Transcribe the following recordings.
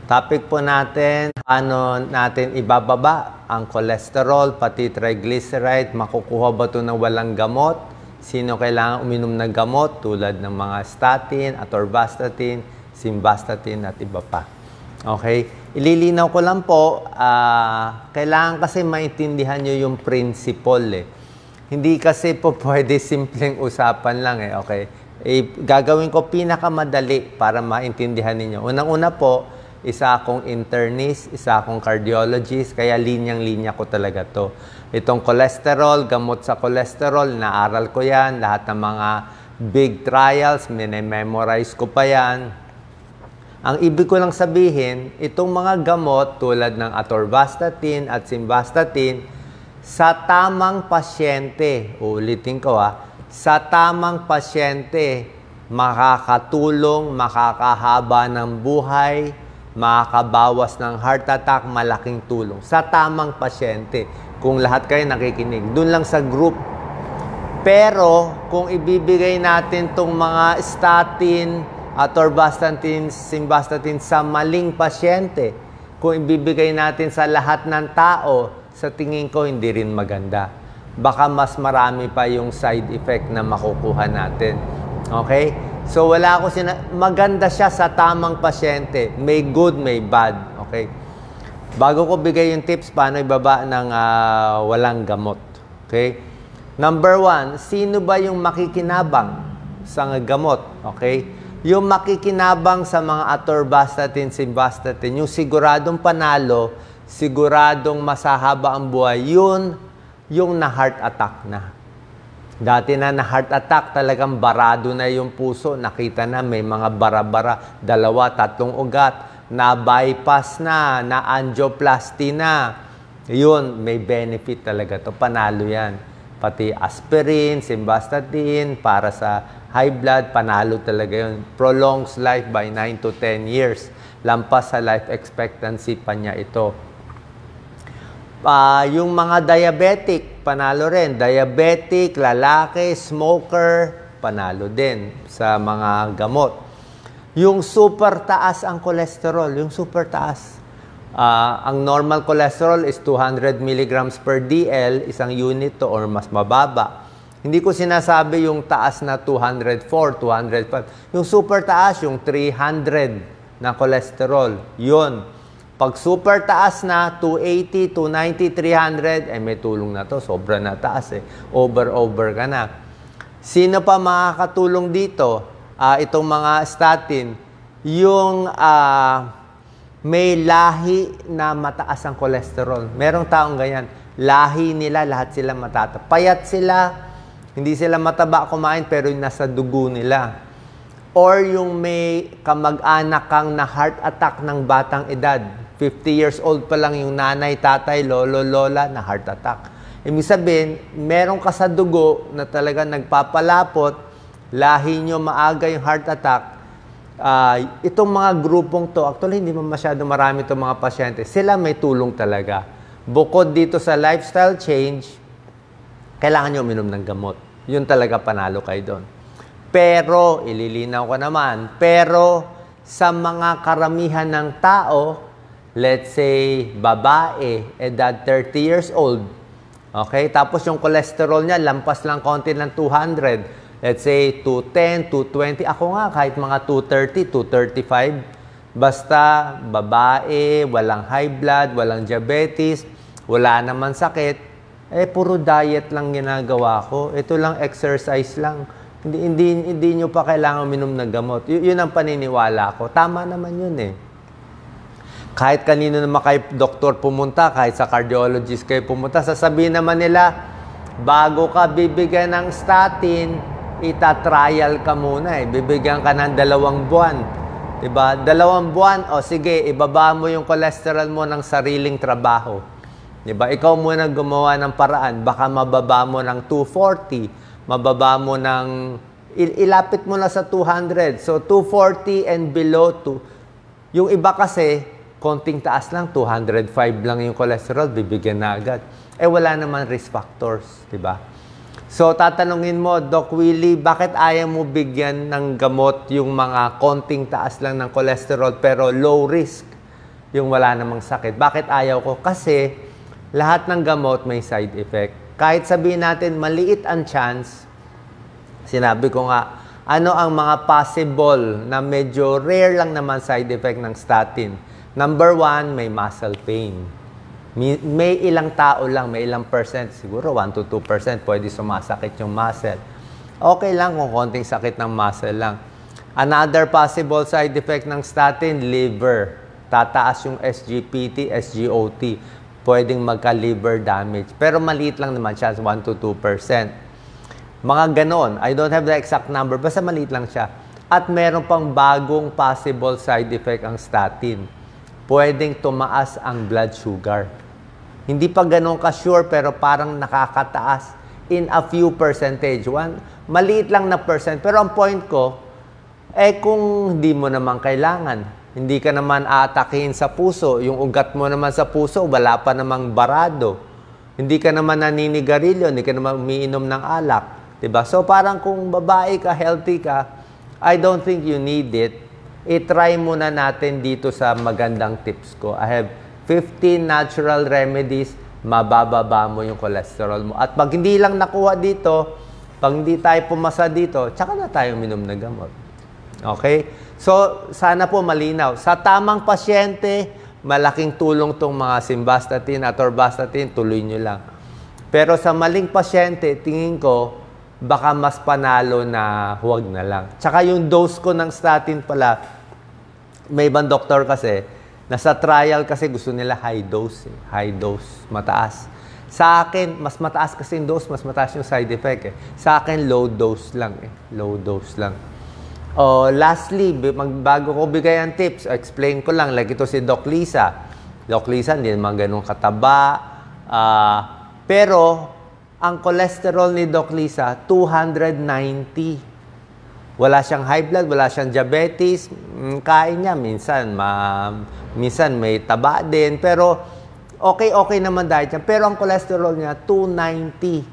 Topic po natin, paano natin ibababa ang cholesterol, pati triglyceride, makukuha ba ito ng walang gamot? Sino kailangan uminom ng gamot tulad ng mga statin, atorvastatin, simvastatin at iba pa. Okay? Ililinaw ko lang po, kailangan kasi maintindihan nyo yung principle eh. Hindi kasi po pwede simpleng usapan lang eh. Okay? Gagawin ko pinakamadali para maintindihan ninyo. Unang-una po, isa akong internist, isa akong cardiologist, kaya linyang-linya ko talaga to. Itong cholesterol, gamot sa cholesterol, naaral ko yan, lahat ng mga big trials, memorize ko pa yan. Ang ibig ko lang sabihin, itong mga gamot tulad ng atorvastatin at simvastatin, sa tamang pasyente, ulitin ko sa tamang pasyente, makakatulong, makakahaba ng buhay, makakabawas ng heart attack, malaking tulong. Sa tamang pasyente, kung lahat kayo nakikinig, dun lang sa group. Pero, kung ibibigay natin tong mga statin, atorvastatin, simvastatin sa maling pasyente, kung ibibigay natin sa lahat ng tao, sa tingin ko hindi rin maganda. Baka mas marami pa yung side effect na makukuha natin. Okay? So, wala ako maganda siya sa tamang pasyente. May good, may bad. Okay? Bago ko bigay yung tips, paano ibaba ng walang gamot. Okay? Number 1, sino ba yung makikinabang sa gamot? Okay? Yung makikinabang sa mga atorvastatin, simvastatin, yung siguradong panalo, siguradong masahaba ang buhay, yun yung na-heart attack na. Dati na heart attack, talagang barado na yung puso. Nakita na may mga bara-bara, 2, 3 ugat, na-bypass na, na-angioplasty na. Yun, may benefit talaga to. Panalo yan. Pati aspirin, simvastatin, para sa high blood, panalo talaga yun. Prolongs life by 9 to 10 years. Lampas sa life expectancy pa niya ito. Yung mga diabetic, panalo rin. Diabetic, lalaki, smoker, panalo din sa mga gamot. Yung super taas ang cholesterol, yung super taas. Ang normal cholesterol is 200 milligrams per DL, isang unit to or mas mababa. Hindi ko sinasabi yung taas na 204, 205. Yung super taas, yung 300 na cholesterol. Yun. Pag super taas na, 280, 290, 300, may tulong na to. Sobra na taas eh. Over ka na. Sino pa makakatulong dito? Itong mga statin. Yung may lahi na mataas ang cholesterol. Merong taong ganyan. Lahi nila, lahat sila matata. Payat sila, hindi sila mataba kumain, pero yung nasa dugo nila. Or yung may kamag-anak kang na heart attack ng batang edad. 50 years old pa lang yung nanay, tatay, lolo, lola na heart attack. Ibig sabihin, meron ka sa dugo na talaga nagpapalapot, lahi nyo maaga yung heart attack. Itong mga grupong to, actually hindi masyado marami itong mga pasyente, sila may tulong talaga. Bukod dito sa lifestyle change, kailangan nyo uminom ng gamot. Yun talaga panalo kayo doon. Pero, ililinaw ko naman, pero sa mga karamihan ng tao, let's say, babae, edad 30 years old. Okay? Tapos yung cholesterol niya, lampas lang konti ng 200. Let's say, 210, 220. Ako nga, kahit mga 230, 235. Basta, babae, walang high blood, walang diabetes, wala naman sakit, puro diet lang ginagawa ko. Ito lang, exercise lang. Hindi nyo pa kailangan uminom ng gamot. Yun ang paniniwala ko. Tama naman yun eh. Kahit kanino naman kayo doktor pumunta, kahit sa cardiologist kayo pumunta, sasabihin naman nila, bago ka bibigyan ng statin, ita-trial ka muna eh. Bibigyan ka ng 2 buwan. Diba? 2 buwan, o sige, ibaba mo yung cholesterol mo ng sariling trabaho. Diba? Ikaw muna gumawa ng paraan. Baka mababa mo ng 240, mababa mo ng, ilapit mo na sa 200. So, 240 and below, yung iba kasi, konting taas lang, 205 lang yung cholesterol, bibigyan na agad. Wala naman risk factors, di ba? So, tatanungin mo, Doc Willie, bakit ayaw mo bigyan ng gamot yung mga konting taas lang ng cholesterol pero low risk? yung wala namang sakit. Bakit ayaw ko? Kasi lahat ng gamot may side effect. Kahit sabihin natin maliit ang chance, sinabi ko nga, ano ang mga possible na medyo rare lang naman side effect ng statin? Number 1, may muscle pain. May ilang tao lang, may ilang percent, siguro 1 to 2% pwede sumasakit yung muscle. Okay lang kung konting sakit ng muscle lang. Another possible side effect ng statin, liver. Tataas yung SGPT, SGOT. Pwedeng magka-liver damage. Pero maliit lang naman siya, 1 to 2%. Mga ganon. I don't have the exact number, basta maliit lang siya. At meron pang bagong possible side effect ang statin. Pwedeng tumaas ang blood sugar. Hindi pa ganon ka-sure, pero parang nakakataas in a few percentage. Maliit lang na percent. Pero ang point ko, kung hindi mo naman kailangan, hindi ka naman aatakihin sa puso, yung ugat mo naman sa puso, wala pa namang barado. Hindi ka naman naninigarilyo, hindi ka naman umiinom ng alak. Diba? So parang kung babae ka, healthy ka, I don't think you need it. I-try muna natin dito sa magandang tips ko. I have 15 natural remedies, mabababa mo yung cholesterol mo. At pag hindi lang nakuha dito, pag hindi tayo pumasa dito, tsaka na tayo minom na gamot. Okay? So, sana po malinaw. Sa tamang pasyente, malaking tulong tong mga simvastatin, atorvastatin, tuloy nyo lang. Pero sa maling pasyente, tingin ko, baka mas panalo na huwag na lang. Tsaka yung dose ko ng statin pala, may ibang doktor kasi, nasa trial kasi gusto nila high dose. High dose, mataas. Sa akin, mas mataas kasi yung dose, mas mataas yung side effect. Sa akin, low dose lang. Low dose lang. Lastly, bago ko bigay ang tips, explain ko lang, like ito si Doc Lisa. Doc Lisa, hindi naman ganun kataba. Pero, ang cholesterol ni Doc Lisa, 290. Wala siyang high blood, wala siyang diabetes. Kain niya, minsan may taba din. Pero, okay naman dahil yan. Pero ang cholesterol niya, 290.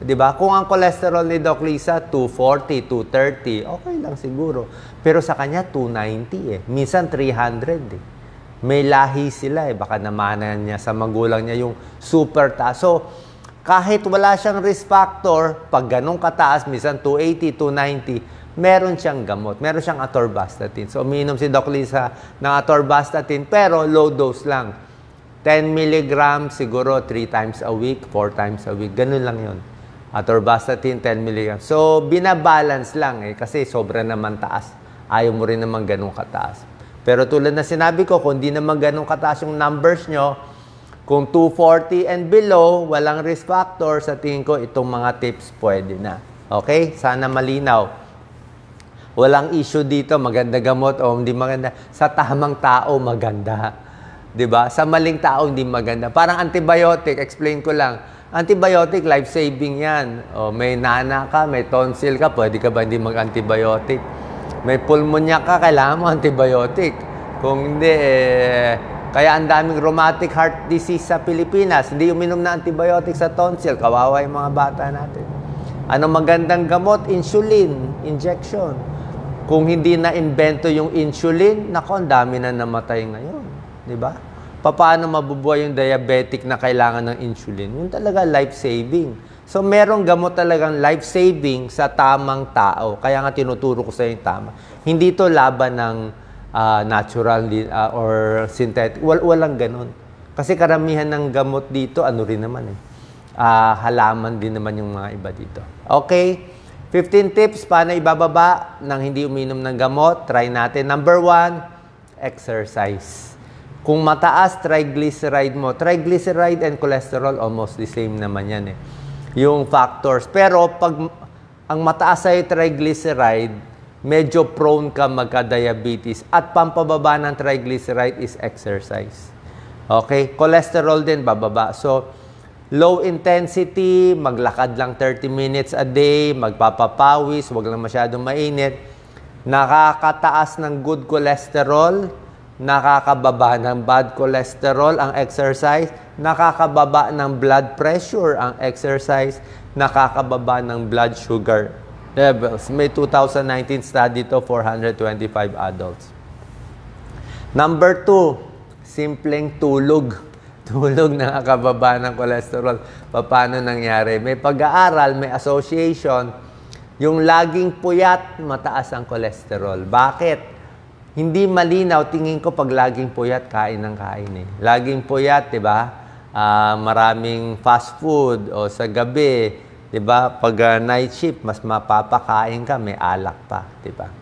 Diba? Kung ang cholesterol ni Doc Lisa, 240, 230, okay lang siguro. Pero sa kanya, 290 Minsan 300 May lahi sila Baka namanan niya sa magulang niya yung super taas. So, kahit wala siyang risk factor, pag ganun kataas, minsan 280, 290, meron siyang gamot. Meron siyang atorvastatin. So, umiinom si Doc Lisa ng atorvastatin, pero low dose lang. 10 mg siguro 3 times a week, 4 times a week. Ganun lang yun. Atorvastatin, 10 mg. So, binabalance lang kasi sobra naman taas. Ayaw mo rin naman ganun kataas. Pero tulad na sinabi ko, kung di naman ganun kataas yung numbers nyo, kung 240 and below, walang risk factor, sa tingin ko, itong mga tips pwede na. Okay? Sana malinaw. Walang issue dito, maganda gamot o hindi maganda. Sa tamang tao, maganda. Diba? Sa maling tao, hindi maganda. Parang antibiotic, explain ko lang. Antibiotic, life-saving yan. O, may nana ka, may tonsil ka, pwede ka ba hindi mag-antibiotic? May pulmonya ka, kailangan mo antibiotic. Kung hindi, kaya ang daming rheumatic heart disease sa Pilipinas. Hindi uminom na antibiotic sa tonsil. Kawawa yung mga bata natin. Ano magandang gamot? Insulin, injection. Kung hindi na-invento yung insulin, nako, ang dami na namatay ngayon. Diba? Paano mabubuhay yung diabetic na kailangan ng insulin? Yun talaga life-saving. So, merong gamot talagang life-saving sa tamang tao. Kaya nga tinuturo ko sa yung tama. Hindi to laban ng natural or synthetic. Walang ganun. Kasi karamihan ng gamot dito, ano rin naman halaman din naman yung mga iba dito. Okay? 15 tips paano ibababa nang hindi uminom ng gamot. Try natin. Number 1, exercise. Kung mataas triglyceride mo, triglyceride and cholesterol almost the same naman yan yung factors. Pero pag ang mataas ay triglyceride, medyo prone ka magka-diabetes. At pampababa ng triglyceride is exercise. Okay? Cholesterol din bababa. So, low intensity, maglakad lang 30 minutes a day, magpapapawis, wag lang masyadong mainit. Nakakataas ng good cholesterol, nakakababa ng bad cholesterol ang exercise, nakakababa ng blood pressure ang exercise, nakakababa ng blood sugar levels. May 2019 study to, 425 adults. Number 2, Simpleng tulog. Tulog nakakababa ng cholesterol. Paano nangyari? May pag-aaral, may association. Yung laging puyat, mataas ang cholesterol. Bakit? Hindi malinaw, tingin ko pag laging puyat, kain ng kain eh. Laging puyat, di ba? Maraming fast food o sa gabi, di ba? Pag night shift, mas mapapakain ka, may alak pa, di ba?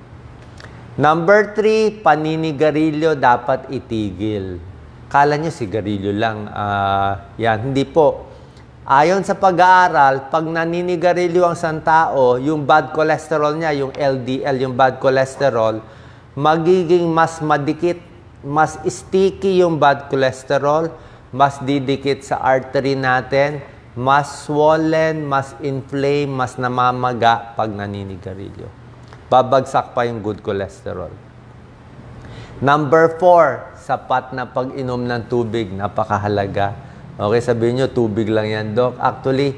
Number 3, paninigarilyo dapat itigil. Kala nyo sigarilyo lang. Yan, hindi po. Ayon sa pag-aaral, pag naninigarilyo ang isang tao, yung bad cholesterol niya, yung LDL, yung bad cholesterol, magiging mas madikit, mas sticky yung bad cholesterol, mas didikit sa artery natin, mas swollen, mas inflame, mas namamaga pag naninigarilyo. Babagsak pa yung good cholesterol. Number 4, sapat na pag-inom ng tubig, napakahalaga. Okay, sabihin nyo, tubig lang yan, Doc. Actually,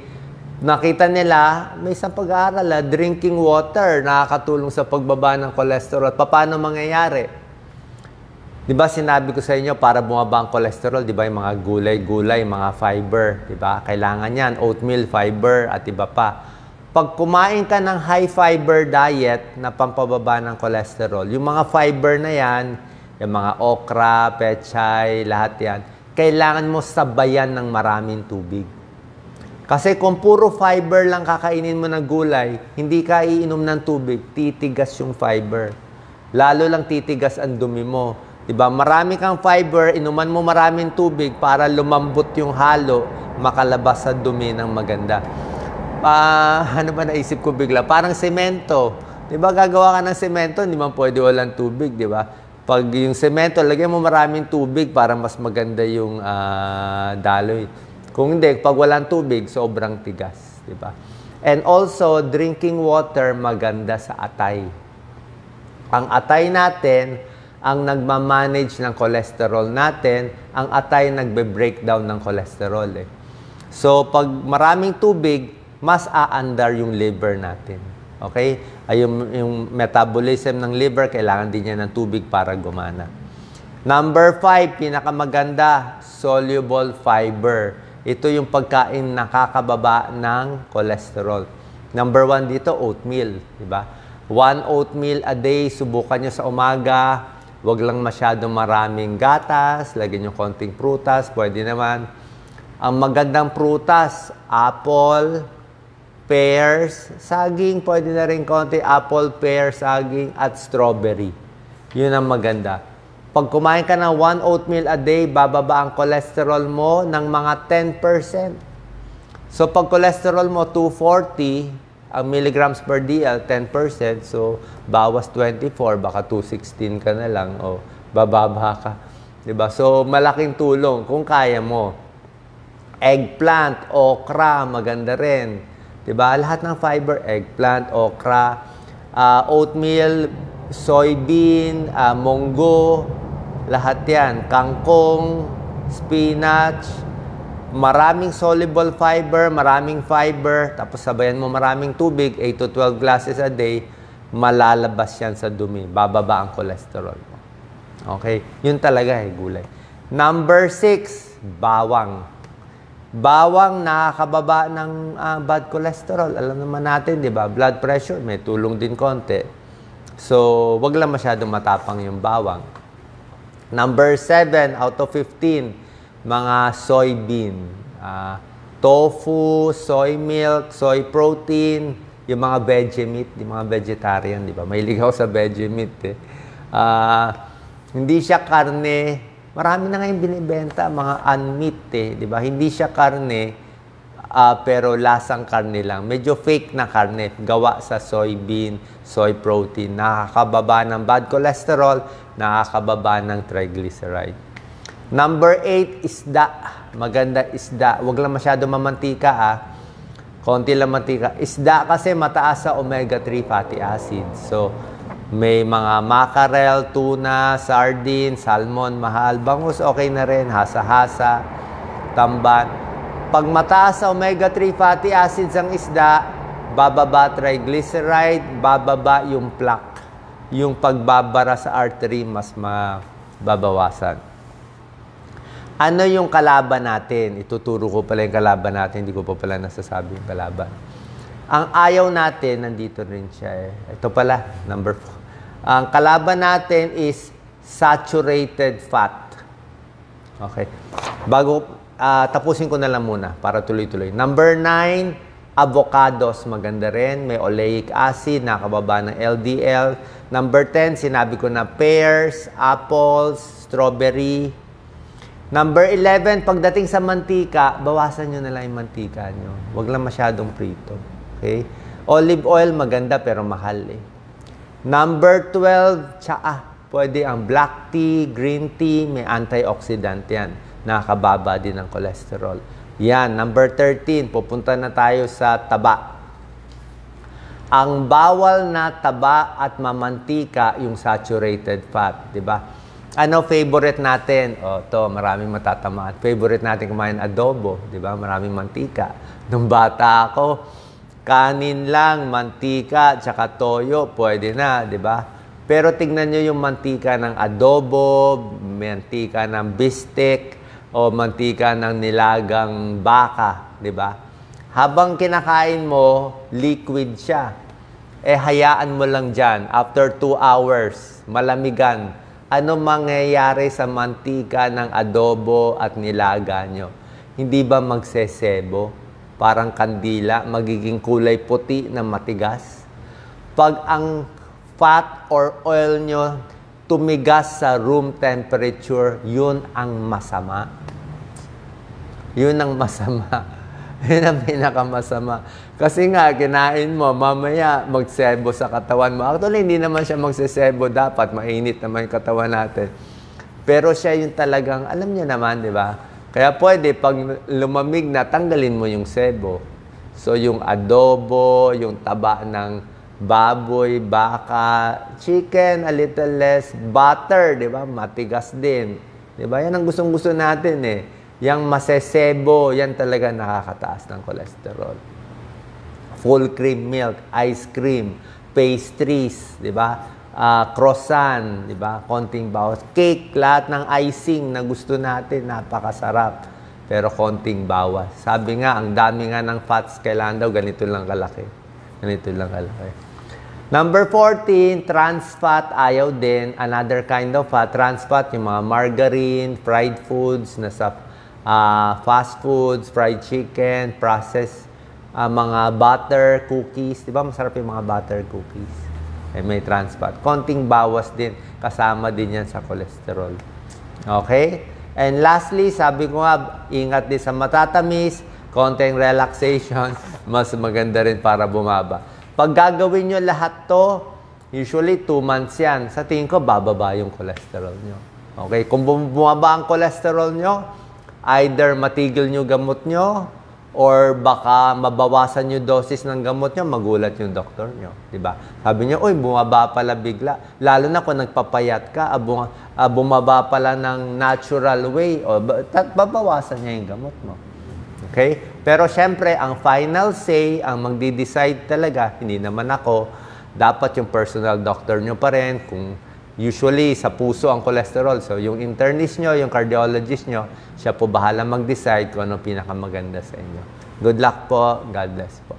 nakita nila, may isang pag-aaral, drinking water, nakakatulong sa pagbaba ng cholesterol. Paano mangyayari? Di ba sinabi ko sa inyo, para bumaba ang cholesterol, di ba yung mga gulay-gulay, mga fiber, di ba? Kailangan yan, oatmeal, fiber, at iba pa. Pag kumain ka ng high-fiber diet na pampababa ng cholesterol, yung mga fiber na yan, yung mga okra, pechay, lahat yan, kailangan mo sabayan ng maraming tubig. Kasi kung puro fiber lang kakainin mo ng gulay, hindi ka iinom ng tubig, titigas yung fiber. Lalo lang titigas ang dumi mo. Diba? Marami kang fiber, inuman mo maraming tubig para lumambot yung halo, makalabas sa dumi ng maganda. Ano ba naisip ko bigla? Parang semento. Diba gagawa ka ng semento, hindi man pwede walang tubig, diba? Pag yung semento, lagyan mo maraming tubig para mas maganda yung daloy. Kung hindi, pag walang tubig, sobrang tigas. Diba? And also, drinking water maganda sa atay. Ang atay natin, ang nagmamanage ng cholesterol natin, ang atay nagbe-breakdown ng cholesterol. So, pag maraming tubig, mas aandar yung liver natin. Okay? Ay yung metabolism ng liver, kailangan din niya ng tubig para gumana. Number 5, pinakamaganda, soluble fiber. Ito yung pagkain nakakababa ng cholesterol. Number 1 dito, oatmeal. Diba? 1 oatmeal a day, subukan nyo sa umaga. Huwag lang masyadong maraming gatas, lagyan nyo konting prutas, pwede naman. Ang magandang prutas, apple, pears, saging, pwede na rin konti, apple, pear, saging, at strawberry. Yun ang maganda. Pag kumain ka ng 1 oatmeal a day, bababa ang cholesterol mo ng mga 10%. So, pag cholesterol mo 240, ang milligrams per DL, 10%. So, bawas 24, baka 216 ka na lang, o bababa ka. Diba? So, malaking tulong kung kaya mo. Eggplant, okra, maganda rin. Diba? Lahat ng fiber, eggplant, okra, oatmeal, soybean, munggo, lahat yan. Kangkong, spinach, maraming soluble fiber, maraming fiber, tapos sabayan mo maraming tubig, 8 to 12 glasses a day, malalabas yan sa dumi. Bababa ang cholesterol mo. Okay? Yun talaga gulay. Number 6, bawang. Bawang nakakababa ng bad cholesterol. Alam naman natin, di ba? Blood pressure, may tulong din konti. So, wag lang masyadong matapang yung bawang. Number 7 out of 15, mga soybean. Tofu, soy milk, soy protein, yung mga veggie meat, yung mga vegetarian, di ba? Mahilig ako sa veggie meat. Hindi siya karne. Marami na ngayon binibenta, mga unmeat, di ba? Hindi siya karne, pero lasang karne lang. Medyo fake na karne, gawa sa soybean, soy protein. Nakakababa ng bad cholesterol, nakakababa ng triglyceride. Number 8, isda. Maganda isda. Huwag lang masyado mamantika, konti lang mantika. Isda kasi mataas sa omega-3 fatty acids. So, may mga mackerel, tuna, sardine, salmon, mahal. Bangus, okay na rin. Hasa-hasa, tamban. Pag mataas sa omega-3 fatty acids ang isda, bababa triglyceride, bababa yung plaque. Yung pagbabara sa artery, mas mababawasan. Ano yung kalaban natin? Ituturo ko pala yung kalaban natin. Hindi ko pa pala nasasabi yung kalaban. Ang ayaw natin, nandito rin siya eh. Ito pala, number 4. Ang kalaban natin is saturated fat. Okay. Bago, tapusin ko na lang muna para tuloy-tuloy. Number 9, avocados. Maganda rin. May oleic acid, nakababa ng LDL. Number 10, sinabi ko na pears, apples, strawberry. Number 11, pagdating sa mantika, bawasan nyo na lang yung mantika nyo. Huwag lang masyadong prito. Okay? Olive oil, maganda pero mahal eh. Number 12, tsaa. Pwede ang black tea, green tea, may antioxidant yan. Nakakababa din ng cholesterol. Yan. Number 13, pupunta na tayo sa taba. Ang bawal na taba at mamantika, yung saturated fat. Diba? Ano favorite natin? O, to maraming matatamaan. Favorite natin kumain adobo, 'di ba? Maraming mantika. Nung bata ako, kanin lang, mantika, tsaka toyo, pwede na, 'di ba? Pero tingnan niyo yung mantika ng adobo, mantika ng bistek, o mantika ng nilagang baka, 'di ba? Habang kinakain mo, liquid siya. Hayaan mo lang diyan after 2 hours, malamigan. Ano mangyayari sa mantika ng adobo at nilaga nyo? Hindi ba magsesebo? Parang kandila, magiging kulay puti na matigas? Pag ang fat or oil nyo tumigas sa room temperature, yun ang masama. Yun ang masama. Yun ang pinakamasama. Kasi nga, kinain mo, mamaya magsebo sa katawan mo. Actually, hindi naman siya magsesebo dapat. Mainit naman yung katawan natin. Pero siya yung talagang, alam niya naman, di ba? Kaya pwede, pag lumamig na, tanggalin mo yung sebo. So, yung adobo, yung taba ng baboy, baka, chicken, a little less, butter, di ba? Matigas din. Di ba? Yan ang gustong-gusto natin eh. Yang masesebo, yan talaga nakakataas ng cholesterol. Full cream milk, ice cream, pastries, di ba? Croissant, di ba? Konting bawas. Cake, lahat ng icing na gusto natin, napakasarap. Pero konting bawas. Sabi nga, ang dami nga ng fats, kailangan daw ganito lang kalaki. Ganito lang kalaki. Number 14, trans fat, ayaw din. Another kind of fat, trans fat, yung mga margarine, fried foods, nasa fast foods, fried chicken, processed, mga butter, cookies. Di ba masarap yung mga butter cookies? May trans fat. Konting bawas din. Kasama din yan sa cholesterol. Okay? And lastly, sabi ko nga, ingat din sa matatamis, konting relaxation, mas maganda rin para bumaba. Pag gagawin nyo lahat to, usually 2 months yan. Sa tingin ko, bababa yung cholesterol nyo. Okay? Kung bumaba ang cholesterol nyo, either matigil nyo gamot nyo, or baka mabawasan nyo dosis ng gamot nyo, magulat yung doktor nyo. Diba? Sabi nyo, uy, bumaba pala bigla. Lalo na kung nagpapayat ka, bumaba pala ng natural way, o babawasan niya yung gamot mo. Okay? Pero syempre, ang final say, ang magdi-decide talaga, hindi naman ako, dapat yung personal doctor nyo pa rin, kung usually, sa puso ang cholesterol. So, yung internist nyo, yung cardiologist nyo, siya po bahala mag-decide kung anong pinakamaganda sa inyo. Good luck po. God bless po.